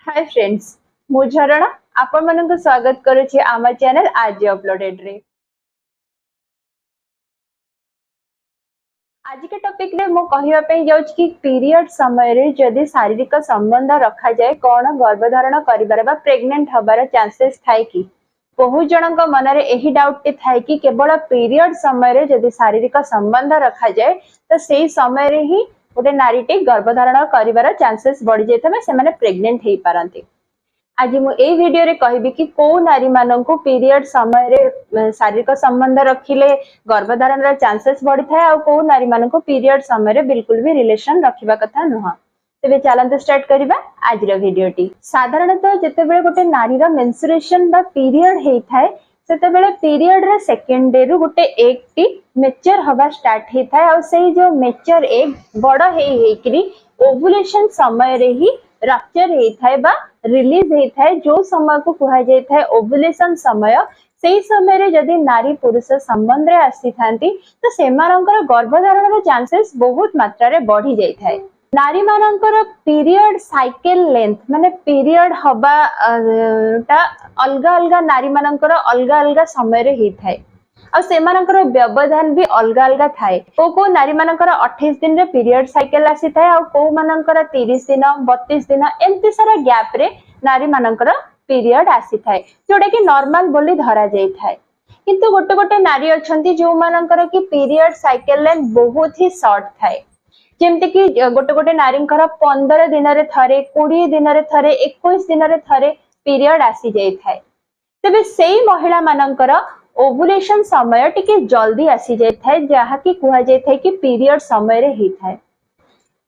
Hi friends मु झरणा आपण मानक स्वागत करूची आमा चैनल आज अपलोडेड रे। आज के टॉपिक रे मु कहिवा पई जाउछ कि पीरियड समय रे जदी शारीरिक संबंध रखा जाए कोन गर्भधारण करिबार बा प्रेग्नेंट हबार चांसेस थाए कि बहुत जनक मन रे एही डाउट टे थाए कि केवल पीरियड समय रे जदी शारीरिक संबंध रखा जाए तो सेही समय रे ही गोटे नारी टे गर्भधारण करिबार चांसेस बढ़ी जायथबे से माने प्रेग्नेंट हेई पारंती। आज मु ए वीडियो रे कहबी कि को नारी माननकु पीरियड समय रे शारीरिक संबंध रखिले गर्भधारण रा चांसेस बढ़ी थाए आ को नारी माननकु पीरियड समय रे बिल्कुल भी रिलेशन रखिबा कथा नुह। तेबे चलंत स्टार्ट करिबा आज रा वीडियोटी। साधारणतः जते बेले गोटे नारी रा मेंस्ट्रुएशन बा पीरियड हेई थाए सेते बेले पीरियड रे सेकंड डे रु गोटे एग टी मेच्योर हवा स्टार्ट हेई थाए आ सेही जो मेच्योर एग बड़ हेई करी ओव्युलेशन समय रे ही रप्चर हेई थाए बा रिलीज हेई थाए जो समय को कुहा जाय थाए ओव्युलेशन समय। सेही समय रे जदी नारी पुरुष संबंध रे आसी थांती तो सेमानकर गर्भधारण रो चांसेस बहुत मात्रा रे बढ़ी जाय थाए। नारी मानकर पीरियड साइकिल लेंथ माने पीरियड हबा ता अलगा अलगा नारी मानकर अलगा अलगा समय रे हेई थाए आ सेमानकर व्यवधान भी अलगा अलगा थाए। को नारी मानकर 28 दिन रे पीरियड साइकिल आसी थाए आ को मानकर 30 दिन 32 दिन एंती सारा गैप रे नारी मानकर पीरियड आसी थाए जोडा कि नॉर्मल बोली धरा जाय थाए। किंतु गोटे गोटे नारी अछंती जो मानकर कि पीरियड साइकिल लेंथ बहुत ही शॉर्ट थाए जेमते कि गोटे गोटे नारींकर 15 दिन रे थरे 20 दिन रे थरे 21 दिन रे थरे पीरियड आसी जाय थाए। तबे सेही महिला मानकर ओव्युलेशन समय टिके जल्दी आसी जाय थाए जहा कि कुहा जाय थाए कि पीरियड समय रे ही थाए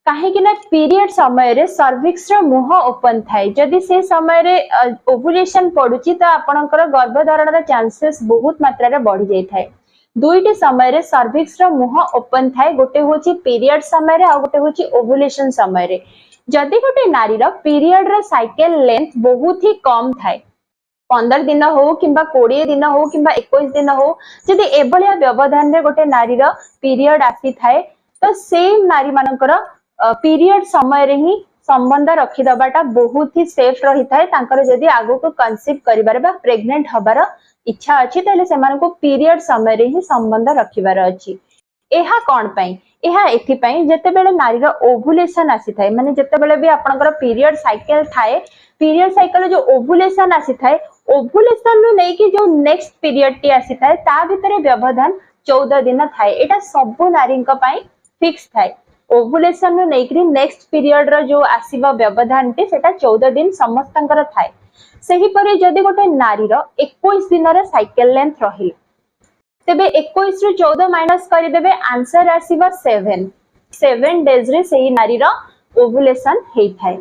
काहे कि ना पीरियड समय रे सर्विक्स रो मुह ओपन थाए जदी से समय रे ओव्युलेशन पडुची त आपनकर गर्भधारण रो चांसेस बहुत मात्रा रे बढ़ी जाय थाए। दुईटी समय रे सर्विक्स रो मुह ओपन थाए गोटे होची पीरियड समय रे आ गोटे होची ओव्युलेशन समय रे। जदी गोटे नारी रो पीरियड रो साइकिल लेंथ बहुत ही कम थाए 15 दिन हो किंबा 20 दिन हो किंबा 21 दिन हो जदी एभलिया व्यवधान रे गोटे नारी रो पीरियड आसी थाए तो सेम नारी मानकर पीरियड समय रे ही संबंध रखि दबाटा बहुत ही सेफ रही थाए तांकर जदी आगो को कंसीव करिबार बा प्रेग्नेंट हबार इच्छा अछि तले सेमान को पीरियड समय रे ही संबंध रखिबार अछि। एहा कोन पई एहा एथि पई जते बेले नारी रो ओव्युलेशन आसी थाए माने जते बेले भी आपनकर पीरियड साइकिल थाए पीरियड साइकिल जो ओव्युलेशन आसी थाए ओव्युलेशन नु नै कि जो नेक्स्ट पीरियड टी आसी थाए ता भितरे व्यवधान 14 दिन थाए एटा सब नारी को पई फिक्स थाए। ओव्युलेशन नु नै कि नेक्स्ट पीरियड रो जो आसीबा व्यवधान टी सेटा 14 दिन समस्तंकर थाए। सेही परे जदी गोटे नारी रो 21 दिन रो साइकिल लेंथ रही तेबे 21 रु 14 माइनस करि देबे आंसर आसीबा 7 डेज रे सेही नारी रो ओव्युलेशन हेई थाए।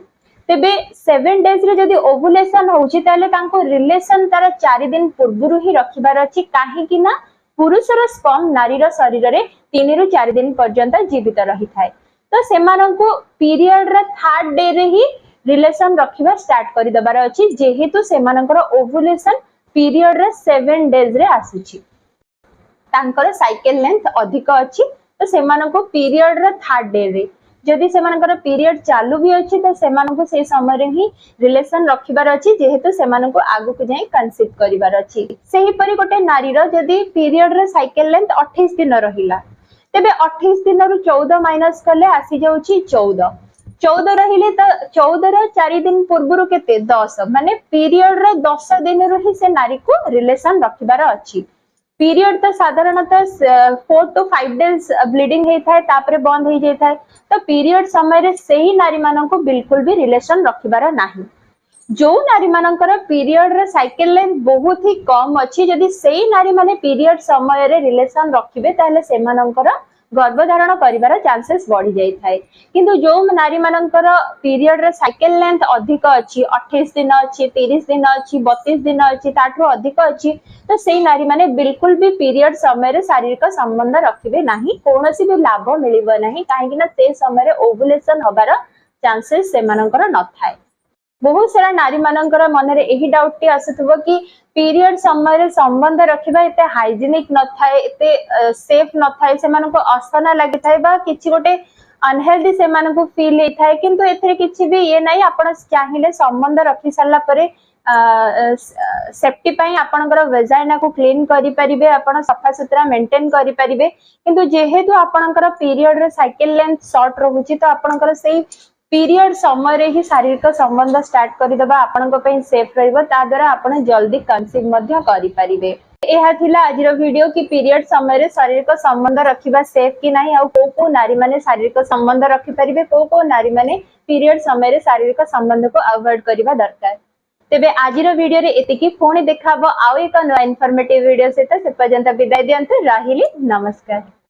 तेबे 7 डेज रे जदी ओव्युलेशन होउची ताले तांको रिलेशन तार 4 दिन पूर्वरु ही रखिबार अछि काहे कि ना पुरुषर स्पर्म नारी रो शरीर रे 3 रु 4 दिन पर्यंत जीवित रही थाए तो सेमानंको पीरियड रा थर्ड डे रे ही रिलेशन रखिबा स्टार्ट करि दबार अछि जेहेतु सेमानकर ओव्युलेशन पीरियड रे 7 डेज रे आसीची तांकर साइकिल लेंथ अधिक अछि तो सेमानको पीरियड रा थर्ड डे रे जदी सेमानकर पीरियड चालू भी अछि तो सेमानको से समय रे ही रिलेशन रखिबार अछि जेहेतु सेमानको आगु को जाय कंसीव करिबार अछि। सेही परि गोटे नारी रो जदी पीरियड रे साइकिल लेंथ 28 दिन रहिला तेबे 28 दिन रु 14 माइनस करले आसी जाउची 14 रहिले तो 14 रो 4 दिन पूर्वरु केते 10 माने पीरियड रे 10 दिन रु ही से नारी को रिलेशन रखिबार अछि। पीरियड तो साधारणतः 4 to 5 डेज ब्लीडिंग हेई थाए तापरे बंद हेई जाय थाए तो पीरियड समय रे सेही नारी मानन को बिल्कुल भी रिलेशन रखिबार नाही। जो नारी मानकर पीरियड रे साइकिल लेंथ बहुत ही कम अछि जदी सेही नारी माने पीरियड समय रे रिलेशन रखिबे ताले सेमानकर गर्भधारण करिबार चांसेस बढ़ी जाय थाए। किंतु जो नारी मानकर पीरियड रे साइकिल लेंथ अधिक अछि 28 दिन अछि 30 दिन अछि 32 दिन अछि ताठो अधिक अछि तो सेही नारी माने बिल्कुल भी पीरियड समय रे शारीरिक संबंध रखिबे नाही कोनोसी भी लाभ मिलिबो नाही काहे कि ना से समय रे ओव्युलेशन हबार चांसेस सेमानकर न थाए। बहुत सारा नारी मानकर मन रे एही डाउट टी आसुथबो कि पीरियड समय रे संबंध रखिबा एते हाइजीनिक न थाए एते सेफ न थाए सेमानको असना लागि थाए बा किछि गोटे अनहेल्दी से मानकु फील होता है किंतु एथिरे किछि भी ये नहीं आपण चाहिए संबंध रखी सारला परे सेफ्टी पाई आपणकर वेजाइना को क्लीन करि परिबे आपण सफा सुतरा मेंटेन करि परिबे किंतु जेहेतु आपणकर पीरियड रे साइकिल लेंथ शॉर्ट रहउची तो आपणकर सेही पीरियड समय रे ही शारीरिक संबंध स्टार्ट करि दबा आपणक पई सेफ रहइबो ता द्वारा आपण जल्दी कंसीव मध्य करि परिबे। यह थिला आजिर वीडियो कि पीरियड समय रे शारीरिक संबंध रखिबा सेफ कि नाही आ को नारी माने शारीरिक संबंध रखि परिबे को नारी माने पीरियड समय रे शारीरिक संबंध को अवॉइड करिबा दरकार। तेबे आजिर वीडियो रे एतिकी पुणी देखाबो आउ एक नया इन्फॉर्मेटिव वीडियो सहित से पर्यंत विदाय दियंतु। राहिली नमस्कार।